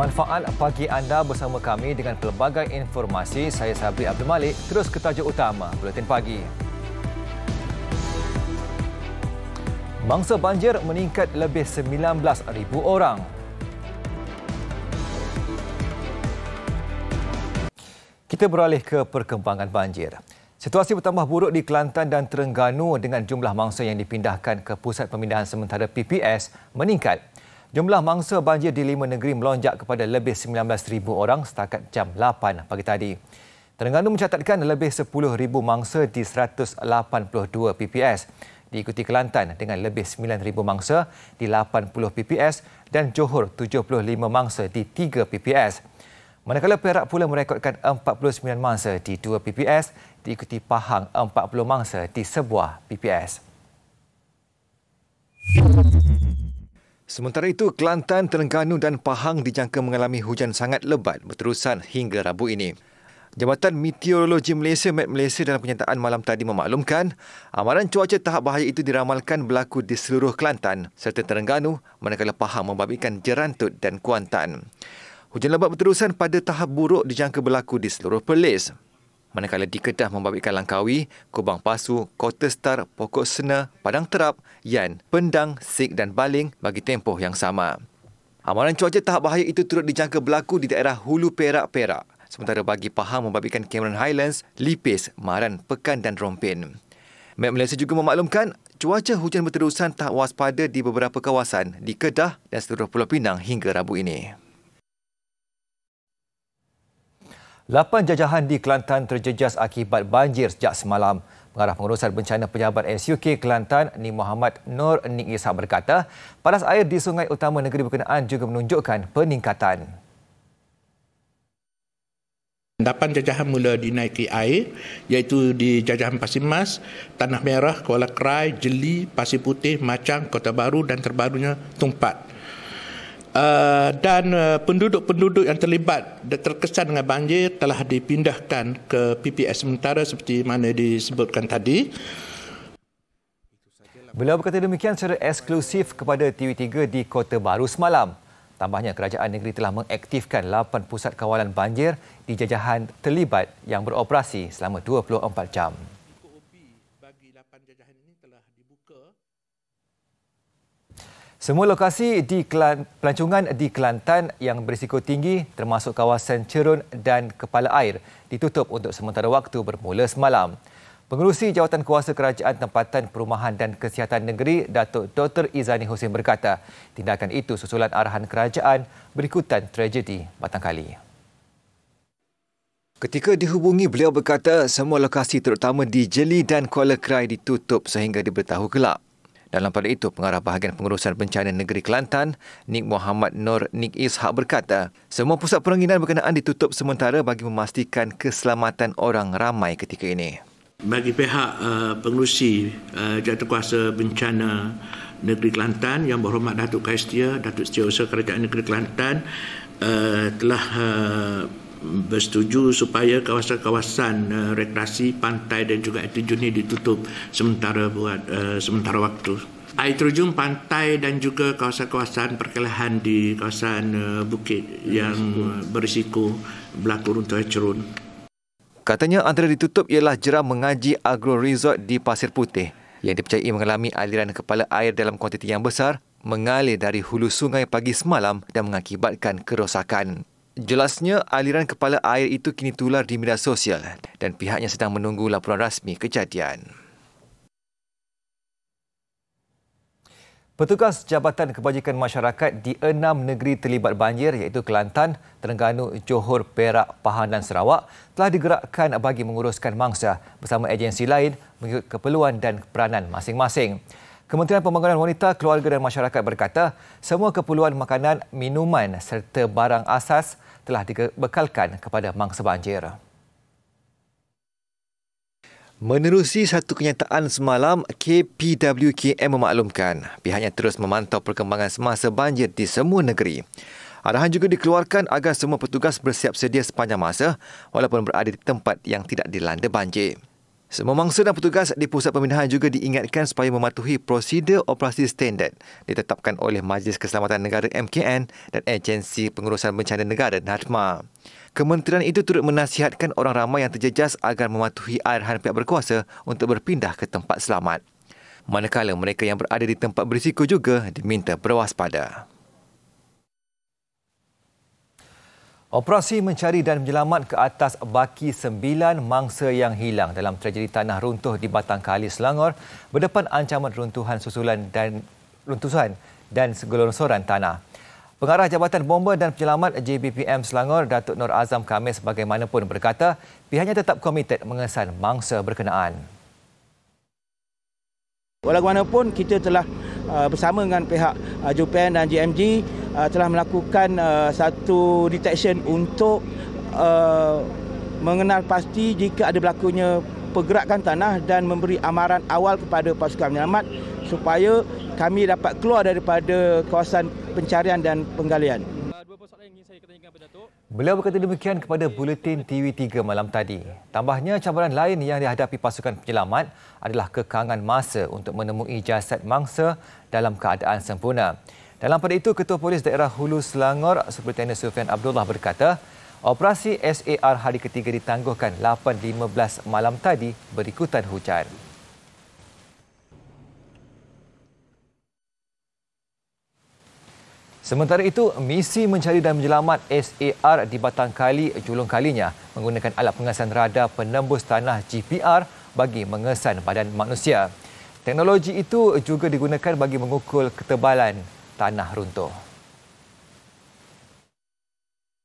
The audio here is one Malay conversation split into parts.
Manfaat pagi anda bersama kami dengan pelbagai informasi. Saya Sabri Abdul Malik. Terus ke tajuk utama Buletin Pagi. Mangsa banjir meningkat lebih 19,000 orang. Kita beralih ke perkembangan banjir. Situasi bertambah buruk di Kelantan dan Terengganu dengan jumlah mangsa yang dipindahkan ke Pusat Pemindahan Sementara PPS meningkat. Jumlah mangsa banjir di 5 negeri melonjak kepada lebih 19,000 orang setakat jam 8 pagi tadi. Terengganu mencatatkan lebih 10,000 mangsa di 182 PPS. Diikuti Kelantan dengan lebih 9,000 mangsa di 80 PPS dan Johor 75 mangsa di 3 PPS. Manakala Perak pula merekodkan 49 mangsa di 2 PPS, diikuti Pahang 40 mangsa di sebuah PPS. Sementara itu, Kelantan, Terengganu dan Pahang dijangka mengalami hujan sangat lebat berterusan hingga Rabu ini. Jabatan Meteorologi Malaysia (Met Malaysia) dalam pernyataan malam tadi memaklumkan amaran cuaca tahap bahaya itu diramalkan berlaku di seluruh Kelantan serta Terengganu, manakala Pahang membabitkan Jerantut dan Kuantan. Hujan lebat berterusan pada tahap buruk dijangka berlaku di seluruh Perlis. Manakala di Kedah membabitkan Langkawi, Kubang Pasu, Kota Star, Pokok Sena, Padang Terap, Yan, Pendang, Sik dan Baling bagi tempoh yang sama. Amaran cuaca tahap bahaya itu turut dijangka berlaku di daerah Hulu Perak. Sementara bagi Pahang membabitkan Cameron Highlands, Lipis, Maran, Pekan dan Rompin. Met Malaysia juga memaklumkan cuaca hujan berterusan tahap waspada di beberapa kawasan di Kedah dan seluruh Pulau Pinang hingga Rabu ini. 8 jajahan di Kelantan terjejas akibat banjir sejak semalam. Pengarah Pengurusan Bencana Pejabat SUK Kelantan, Nik Muhammad Nur Nik Ishak berkata, paras air di sungai utama negeri berkenaan juga menunjukkan peningkatan. 8 jajahan mula dinaiki air, iaitu di jajahan Pasir Mas, Tanah Merah, Kuala Krai, Jeli, Pasir Putih, Macang, Kota Baru dan terbarunya Tumpat. Dan penduduk-penduduk yang terlibat dan terkesan dengan banjir telah dipindahkan ke PPS sementara seperti mana disebutkan tadi. Beliau berkata demikian secara eksklusif kepada TV3 di Kota Baru semalam. Tambahnya, kerajaan negeri telah mengaktifkan 8 pusat kawalan banjir di jajahan terlibat yang beroperasi selama 24 jam. Semua lokasi di pelancongan di Kelantan yang berisiko tinggi termasuk kawasan Cerun dan Kepala Air ditutup untuk sementara waktu bermula semalam. Pengerusi Jawatan Kuasa Kerajaan Tempatan Perumahan dan Kesihatan Negeri, Datuk Dr. Izani Hussein berkata, tindakan itu susulan arahan kerajaan berikutan tragedi Batangkali. Ketika dihubungi, beliau berkata semua lokasi terutama di Jeli dan Kuala Krai ditutup sehingga diberitahu gelap. Dalam pada itu, Pengarah Bahagian Pengurusan Bencana Negeri Kelantan, Nik Muhammad Nur Nik Ishak berkata, semua pusat peranginan berkenaan ditutup sementara bagi memastikan keselamatan orang ramai ketika ini. Bagi pihak pengerusi Jawatankuasa Bencana Negeri Kelantan, Yang Berhormat Datuk Kaistia, Datuk Setiausaha Kerajaan Negeri Kelantan telah bersetuju supaya kawasan-kawasan rekreasi, pantai dan juga aktiviti ditutup sementara sementara waktu. Air terjun pantai dan juga kawasan-kawasan perkelahan di kawasan bukit yang berisiko berlaku runtuhan cerun. Katanya antara ditutup ialah Jeram Mengaji Agro Resort di Pasir Putih yang dipercayai mengalami aliran kepala air dalam kuantiti yang besar mengalir dari hulu sungai pagi semalam dan mengakibatkan kerosakan. Jelasnya, aliran kepala air itu kini tular di media sosial dan pihaknya sedang menunggu laporan rasmi kejadian. Petugas Jabatan Kebajikan Masyarakat di 6 negeri terlibat banjir iaitu Kelantan, Terengganu, Johor, Perak, Pahang dan Sarawak telah digerakkan bagi menguruskan mangsa bersama agensi lain mengikut keperluan dan peranan masing-masing. Kementerian Pembangunan Wanita, Keluarga dan Masyarakat berkata semua keperluan makanan, minuman serta barang asas telah dibekalkan kepada mangsa banjir. Menerusi satu kenyataan semalam, KPWKM memaklumkan pihaknya terus memantau perkembangan semasa banjir di semua negeri. Arahan juga dikeluarkan agar semua petugas bersiap sedia sepanjang masa walaupun berada di tempat yang tidak dilanda banjir. Semua mangsa dan petugas di pusat pemindahan juga diingatkan supaya mematuhi prosedur operasi standard ditetapkan oleh Majlis Keselamatan Negara MKN dan Agensi Pengurusan Bencana Negara NADMA. Kementerian itu turut menasihatkan orang ramai yang terjejas agar mematuhi arahan pihak berkuasa untuk berpindah ke tempat selamat. Manakala mereka yang berada di tempat berisiko juga diminta berwaspada. Operasi mencari dan menyelamat ke atas baki 9 mangsa yang hilang dalam tragedi tanah runtuh di Batang Kali, Selangor berdepan ancaman runtuhan susulan dan gelongsoran tanah. Pengarah Jabatan Bomba dan Penyelamat JBPM Selangor, Datuk Nur Azam Khamis bagaimanapun berkata pihaknya tetap komited mengesan mangsa berkenaan. Walaupun kita telah bersama dengan pihak JPN dan JMG telah melakukan satu detection untuk mengenal pasti jika ada berlakunya pergerakan tanah dan memberi amaran awal kepada pasukan penyelamat supaya kami dapat keluar daripada kawasan pencarian dan penggalian. Beliau berkata demikian kepada Buletin TV3 malam tadi. Tambahnya, cabaran lain yang dihadapi pasukan penyelamat adalah kekangan masa untuk menemui jasad mangsa dalam keadaan sempurna. Dalam pada itu, Ketua Polis Daerah Hulu Selangor, Superintendent Sufian Abdullah berkata, operasi SAR hari ketiga ditangguhkan 8.15 malam tadi berikutan hujan. Sementara itu, misi mencari dan menyelamat SAR di Batang Kali julung kalinya menggunakan alat pengesan radar penembus tanah GPR bagi mengesan badan manusia. Teknologi itu juga digunakan bagi mengukur ketebalan tanah runtuh.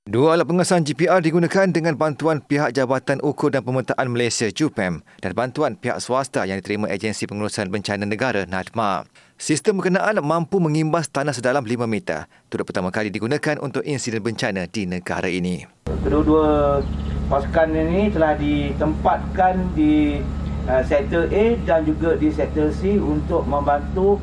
Dua alat pengesan GPR digunakan dengan bantuan pihak Jabatan Ukur dan Pemetaan Malaysia JUPEM dan bantuan pihak swasta yang diterima Agensi Pengurusan Bencana Negara NADMA. Sistem berkenaan mampu mengimbas tanah sedalam 5 meter. Turut pertama kali digunakan untuk insiden bencana di negara ini. Kedua-dua pasukan ini telah ditempatkan di sektor A dan juga di sektor C untuk membantu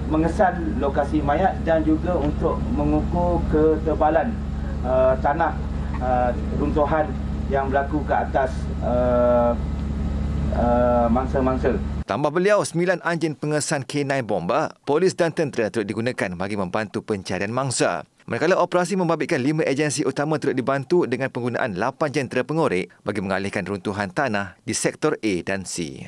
mengesan lokasi mayat dan juga untuk mengukur ketebalan tanah runtuhan yang berlaku ke atas mangsa-mangsa. Tambah beliau, 9 anjing pengesan K9 bomba, polis dan tentera turut digunakan bagi membantu pencarian mangsa. Manakala operasi membabitkan 5 agensi utama turut dibantu dengan penggunaan 8 jentera pengorek bagi mengalihkan runtuhan tanah di sektor A dan C.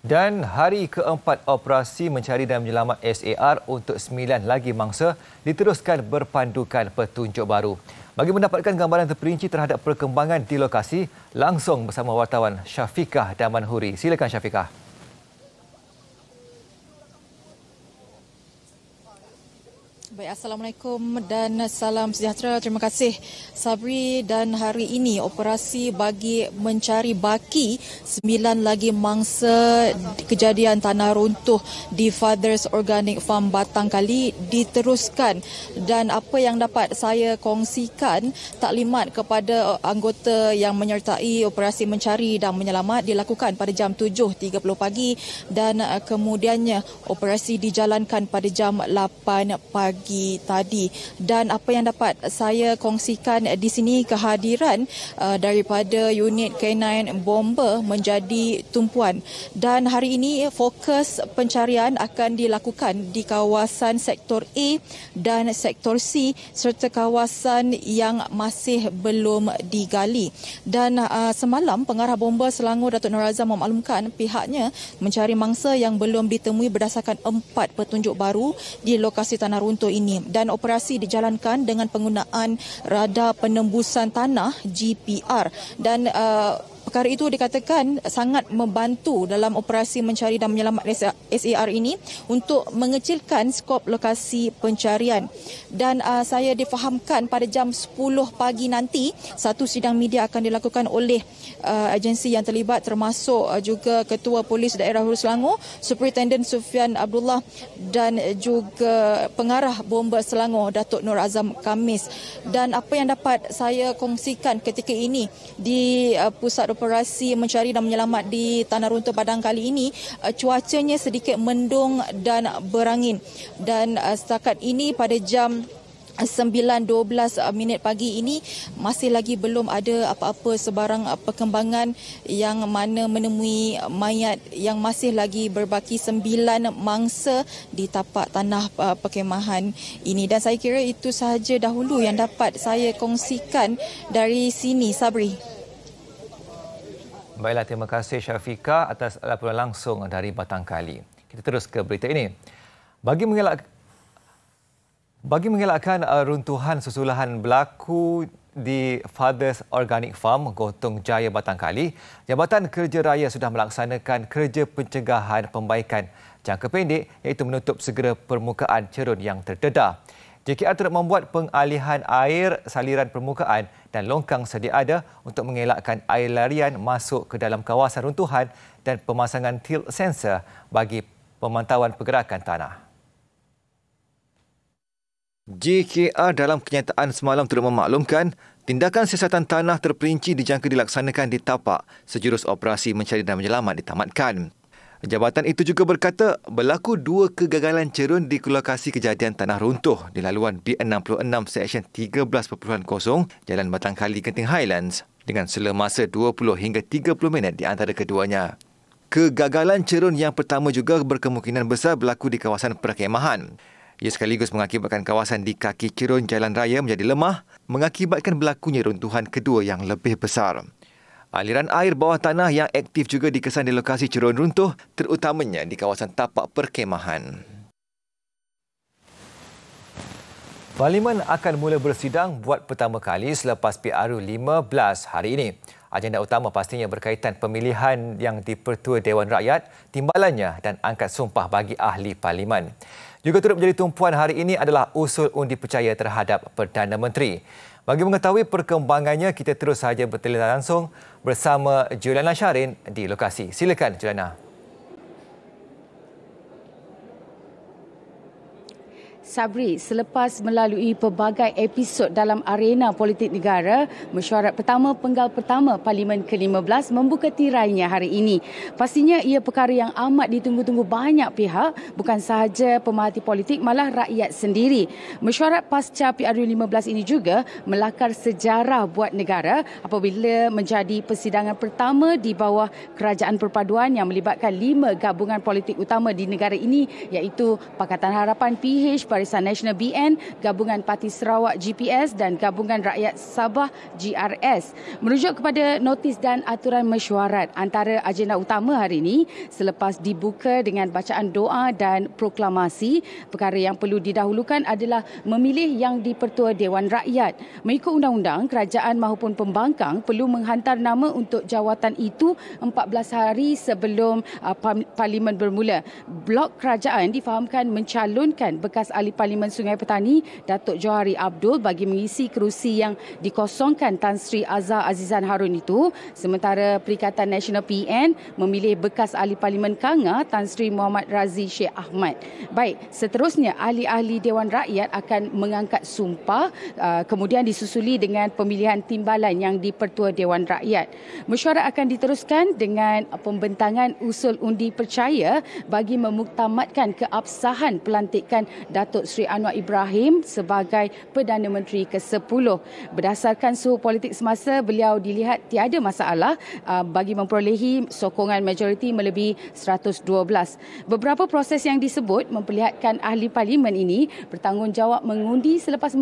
Dan hari keempat operasi mencari dan menyelamat SAR untuk 9 lagi mangsa diteruskan berpandukan petunjuk baru. Bagi mendapatkan gambaran terperinci terhadap perkembangan di lokasi, langsung bersama wartawan Syafiqah Damanhuri. Silakan Syafiqah. Baik, Assalamualaikum dan salam sejahtera. Terima kasih Sabri. Dan hari ini operasi bagi mencari baki 9 lagi mangsa kejadian tanah runtuh di Fathers Organic Farm Batang Kali diteruskan. Dan apa yang dapat saya kongsikan, taklimat kepada anggota yang menyertai operasi mencari dan menyelamat dilakukan pada jam 7.30 pagi dan kemudiannya operasi dijalankan pada jam 8 pagi tadi. Dan apa yang dapat saya kongsikan di sini, kehadiran daripada unit K9 bomber menjadi tumpuan. Dan hari ini fokus pencarian akan dilakukan di kawasan sektor A dan sektor C serta kawasan yang masih belum digali. Dan semalam pengarah bomba Selangor Datuk Nur Azam memaklumkan pihaknya mencari mangsa yang belum ditemui berdasarkan 4 petunjuk baru di lokasi tanah runtuh ini. Dan operasi dijalankan dengan penggunaan radar penembusan tanah GPR. Dan perkara itu dikatakan sangat membantu dalam operasi mencari dan menyelamat SAR ini untuk mengecilkan skop lokasi pencarian. Dan saya difahamkan pada jam 10 pagi nanti satu sidang media akan dilakukan oleh agensi yang terlibat termasuk juga Ketua Polis Daerah Hulu Selangor, Superintendent Sufian Abdullah dan juga pengarah bomba Selangor Datuk Nur Azam Khamis. Dan apa yang dapat saya kongsikan ketika ini di pusat operasi mencari dan menyelamat di tanah runtuh Batang Kali ini, cuacanya sedikit mendung dan berangin. Dan setakat ini pada jam 9:12 pagi ini masih lagi belum ada apa-apa sebarang perkembangan yang mana menemui mayat yang masih lagi berbaki 9 mangsa di tapak tanah perkemahan ini. Dan saya kira itu sahaja dahulu yang dapat saya kongsikan dari sini, Sabri. Baiklah, terima kasih Syafiqah atas laporan langsung dari Batangkali. Kita terus ke berita ini. Bagi mengelakkan runtuhan susulahan berlaku di Fathers Organic Farm, Gotong Jaya, Batangkali, Jabatan Kerja Raya sudah melaksanakan kerja pencegahan pembaikan jangka pendek iaitu menutup segera permukaan cerun yang terdedah. JKR turut membuat pengalihan air saliran permukaan dan longkang sedia ada untuk mengelakkan air larian masuk ke dalam kawasan runtuhan dan pemasangan tilt sensor bagi pemantauan pergerakan tanah. JKR dalam kenyataan semalam turut memaklumkan tindakan siasatan tanah terperinci dijangka dilaksanakan di tapak sejurus operasi mencari dan menyelamat ditamatkan. Jabatan itu juga berkata berlaku 2 kegagalan cerun di lokasi kejadian tanah runtuh di laluan B66 Seksyen 13.0 Jalan Batangkali, Genting Highlands dengan sela masa 20 hingga 30 minit di antara keduanya. Kegagalan cerun yang pertama juga berkemungkinan besar berlaku di kawasan perkemahan. Ia sekaligus mengakibatkan kawasan di kaki cerun jalan raya menjadi lemah, mengakibatkan berlakunya runtuhan kedua yang lebih besar. Aliran air bawah tanah yang aktif juga dikesan di lokasi cerun runtuh, terutamanya di kawasan tapak perkemahan. Parlimen akan mula bersidang buat pertama kali selepas PRU 15 hari ini. Agenda utama pastinya berkaitan pemilihan yang di-Pertua Dewan Rakyat, timbalannya dan angkat sumpah bagi ahli Parlimen. Juga turut menjadi tumpuan hari ini adalah usul undi percaya terhadap Perdana Menteri. Bagi mengetahui perkembangannya, kita terus sahaja bertelephone langsung bersama Juliana Syarin di lokasi. Silakan Juliana. Sabri, selepas melalui pelbagai episod dalam arena politik negara, mesyuarat pertama penggal pertama Parlimen ke-15 membuka tirainya hari ini. Pastinya ia perkara yang amat ditunggu-tunggu banyak pihak, bukan sahaja pemerhati politik, malah rakyat sendiri. Mesyuarat pasca PRU 15 ini juga melakar sejarah buat negara apabila menjadi persidangan pertama di bawah kerajaan perpaduan yang melibatkan 5 gabungan politik utama di negara ini, iaitu Pakatan Harapan PH, Barisan Nasional BN, Gabungan Parti Sarawak GPS dan Gabungan Rakyat Sabah GRS. Merujuk kepada notis dan aturan mesyuarat, antara agenda utama hari ini selepas dibuka dengan bacaan doa dan proklamasi, perkara yang perlu didahulukan adalah memilih yang di-Pertua Dewan Rakyat. Mengikut undang-undang, kerajaan maupun pembangkang perlu menghantar nama untuk jawatan itu 14 hari sebelum Parlimen bermula. Blok kerajaan difahamkan mencalonkan bekas ahli Parlimen Sungai Petani, Datuk Johari Abdul, bagi mengisi kerusi yang dikosongkan Tan Sri Azhar Azizan Harun itu, sementara Perikatan Nasional PN memilih bekas ahli Parlimen Kanga, Tan Sri Muhammad Razi Sheikh Ahmad. Baik, seterusnya ahli-ahli Dewan Rakyat akan mengangkat sumpah, kemudian disusuli dengan pemilihan timbalan yang di-Pertua Dewan Rakyat. Mesyuarat akan diteruskan dengan pembentangan usul undi percaya bagi memuktamadkan keabsahan pelantikan Datuk Sri Anwar Ibrahim sebagai Perdana Menteri ke-10. Berdasarkan suhu politik semasa, beliau dilihat tiada masalah bagi memperolehi sokongan majoriti melebihi 112. Beberapa proses yang disebut memperlihatkan ahli Parlimen ini bertanggungjawab mengundi selepas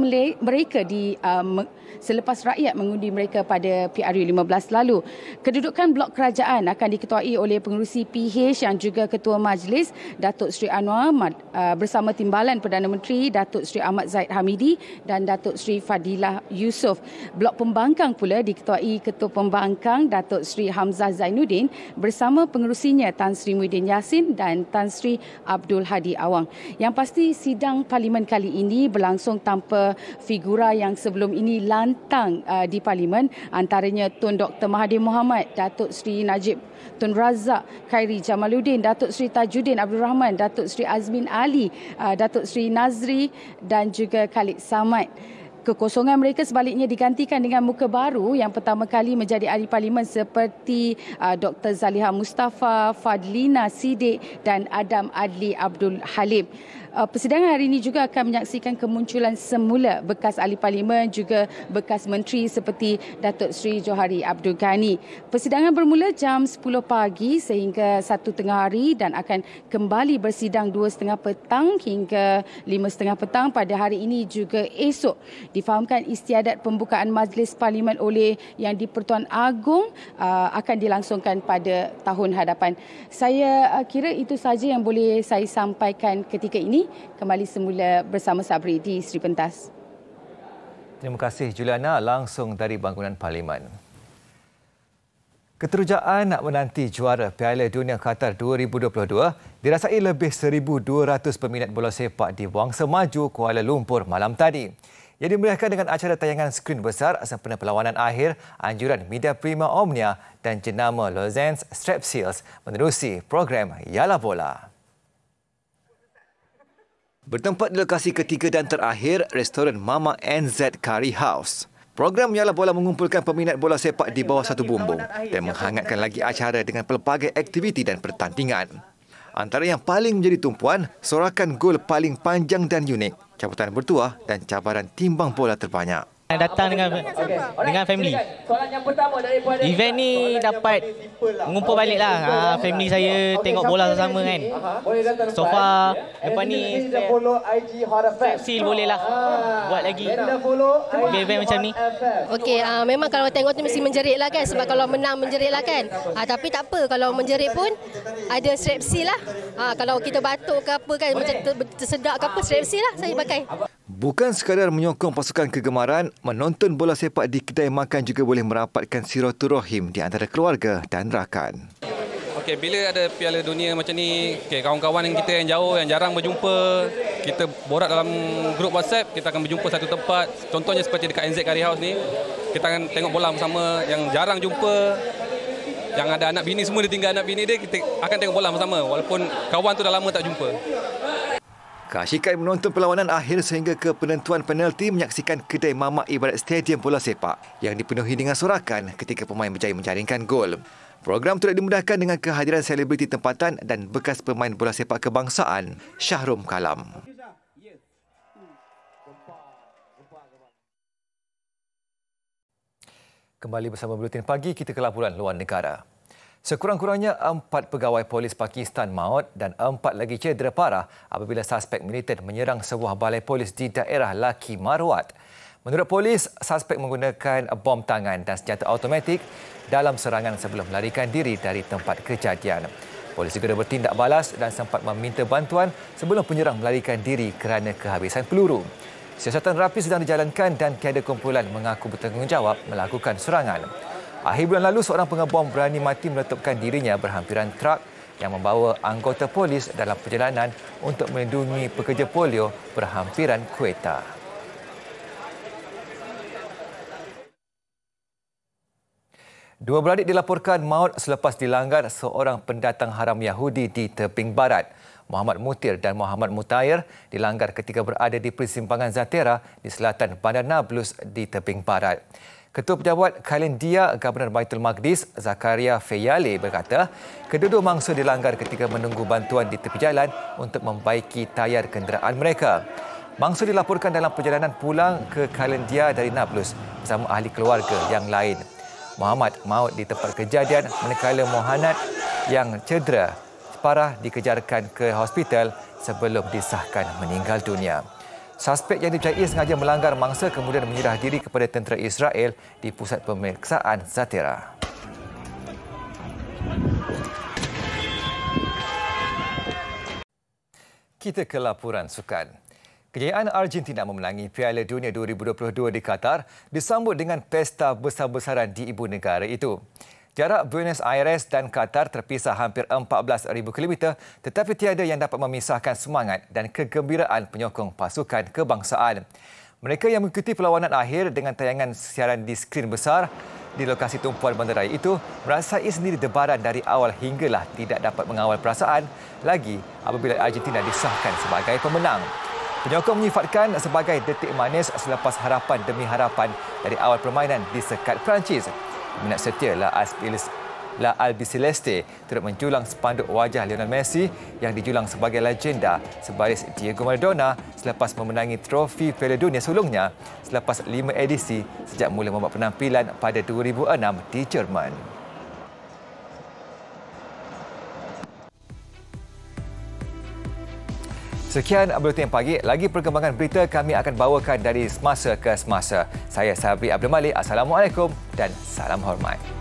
selepas rakyat mengundi mereka pada PRU 15 lalu. Kedudukan blok kerajaan akan diketuai oleh pengerusi PH yang juga Ketua Majlis, Datuk Sri Anwar, bersama timbalan Perdana Menteri Datuk Sri Ahmad Zaid Hamidi dan Datuk Sri Fadilah Yusof. Blok pembangkang pula diketuai Ketua Pembangkang Datuk Sri Hamzah Zainuddin bersama pengerusinya Tan Sri Muhyiddin Yassin dan Tan Sri Abdul Hadi Awang. Yang pasti sidang Parlimen kali ini berlangsung tanpa figura yang sebelum ini lantang di Parlimen, antaranya Tun Dr. Mahathir Mohamad, Datuk Sri Najib Tun Razak, Khairi Jamaluddin, Datuk Sri Tajuddin Abdul Rahman, Datuk Sri Azmin Ali, Datuk Sri Nazri dan juga Khalid Samad. Kekosongan mereka sebaliknya digantikan dengan muka baru yang pertama kali menjadi ahli Parlimen seperti Dr. Zaliha Mustafa, Fadlina Siddiq dan Adam Adli Abdul Halim. Persidangan hari ini juga akan menyaksikan kemunculan semula bekas ahli parlimen juga bekas menteri seperti Datuk Seri Johari Abdul Ghani. Persidangan bermula jam 10 pagi sehingga 1 tengah hari dan akan kembali bersidang 2:30 petang hingga 5:30 petang pada hari ini juga esok. Difahamkan istiadat pembukaan Majlis Parlimen oleh Yang di-Pertuan Agong akan dilangsungkan pada tahun hadapan. Saya kira itu saja yang boleh saya sampaikan ketika ini. Kembali semula bersama Sabri di Sri Pentas. Terima kasih Juliana langsung dari bangunan Parlimen. Keterujaan nak menanti juara Piala Dunia Qatar 2022 dirasai lebih 1,200 peminat bola sepak di Wangsa Maju, Kuala Lumpur malam tadi. Ia dimeriahkan dengan acara tayangan skrin besar sempena perlawanan akhir anjuran Media Prima Omnia dan jenama Lozenz Strepsils menerusi program Yalla Bola. Bertempat di lokasi ketiga dan terakhir, restoran Mama NZ Curry House. Program Yalla Bola mengumpulkan peminat bola sepak di bawah satu bumbung dan menghangatkan lagi acara dengan pelbagai aktiviti dan pertandingan. Antara yang paling menjadi tumpuan, sorakan gol paling panjang dan unik, cabutan bertuah dan cabaran timbang bola terbanyak. Datang dengan family. Event ni dapat mengumpul balik lah family saya tengok bola sama kan. So far lepas ni seal boleh lah buat lagi event macam ni. Okey, memang kalau tengok tu mesti menjerit lah kan, sebab kalau menang menjerit lah kan. Tapi tak apa, kalau menjerit pun ada strepsil lah. Kalau kita batuk ke apa kan, macam tersedak ke apa, strepsil lah saya pakai. Bukan sekadar menyokong pasukan kegemaran, menonton bola sepak di kedai makan juga boleh merapatkan silaturahim di antara keluarga dan rakan. Okey, bila ada Piala Dunia macam ni, kawan-kawan yang kita yang jauh, yang jarang berjumpa, kita borak dalam grup WhatsApp, kita akan berjumpa satu tempat. Contohnya seperti dekat NZ Curry House ni, kita akan tengok bola bersama, yang jarang jumpa, yang ada anak bini semua dia tinggal anak bini dia, kita akan tengok bola bersama walaupun kawan tu dah lama tak jumpa. Keasyikan menonton perlawanan akhir sehingga ke penentuan penalti menyaksikan kedai mamak ibarat stadium bola sepak yang dipenuhi dengan sorakan ketika pemain berjaya menjaringkan gol. Program turut dimudahkan dengan kehadiran selebriti tempatan dan bekas pemain bola sepak kebangsaan Shahrum Kalam. Kembali bersama Buletin Pagi, kita ke laporan luar negara. Sekurang-kurangnya 4 pegawai polis Pakistan maut dan 4 lagi cedera parah apabila suspek militan menyerang sebuah balai polis di daerah Laki Marwat. Menurut polis, suspek menggunakan bom tangan dan senjata automatik dalam serangan sebelum melarikan diri dari tempat kejadian. Polis segera bertindak balas dan sempat meminta bantuan sebelum penyerang melarikan diri kerana kehabisan peluru. Siasatan rapi sedang dijalankan dan tiada kumpulan mengaku bertanggungjawab melakukan serangan. Akhir bulan lalu, seorang pengebom berani mati meletupkan dirinya berhampiran truk yang membawa anggota polis dalam perjalanan untuk melindungi pekerja polio berhampiran Quetta. Dua beradik dilaporkan maut selepas dilanggar seorang pendatang haram Yahudi di tebing barat. Muhammad Mutir dan Muhammad Mutair dilanggar ketika berada di persimpangan Zatera di selatan Bandar Nablus di tebing barat. Ketua Pejabat Kalendia Gubernur Baitul Maqdis, Zakaria Feyale berkata, kedua-dua mangsa dilanggar ketika menunggu bantuan di tepi jalan untuk membaiki tayar kenderaan mereka. Mangsa dilaporkan dalam perjalanan pulang ke Kalendia dari Nablus bersama ahli keluarga yang lain. Muhammad maut di tempat kejadian manakala Mohanad yang cedera parah dikejarkan ke hospital sebelum disahkan meninggal dunia. Suspek yang dipercayai sengaja melanggar mangsa kemudian menyerah diri kepada tentera Israel di pusat pemeriksaan Zatera. Kita ke laporan sukan. Kejayaan Argentina memenangi Piala Dunia 2022 di Qatar disambut dengan pesta besar-besaran di ibu negara itu. Jarak Buenos Aires dan Qatar terpisah hampir 14,000 km tetapi tiada yang dapat memisahkan semangat dan kegembiraan penyokong pasukan kebangsaan. Mereka yang mengikuti perlawanan akhir dengan tayangan siaran di skrin besar di lokasi tumpuan bandaraya itu merasai sendiri debaran dari awal hinggalah tidak dapat mengawal perasaan lagi apabila Argentina disahkan sebagai pemenang. Penyokong menyifatkan sebagai detik manis selepas harapan demi harapan dari awal permainan di sekat Perancis. Peminat setia Las La Albiceleste turut menjulang spanduk wajah Lionel Messi yang dijulang sebagai legenda sebaris Diego Maradona selepas memenangi trofi Piala Dunia sebelumnya selepas 5 edisi sejak mula membuat penampilan pada 2006 di Jerman. Sekian Buletin Pagi. Lagi perkembangan berita kami akan bawakan dari semasa ke semasa. Saya Sabri Abdul Malik. Assalamualaikum dan salam hormat.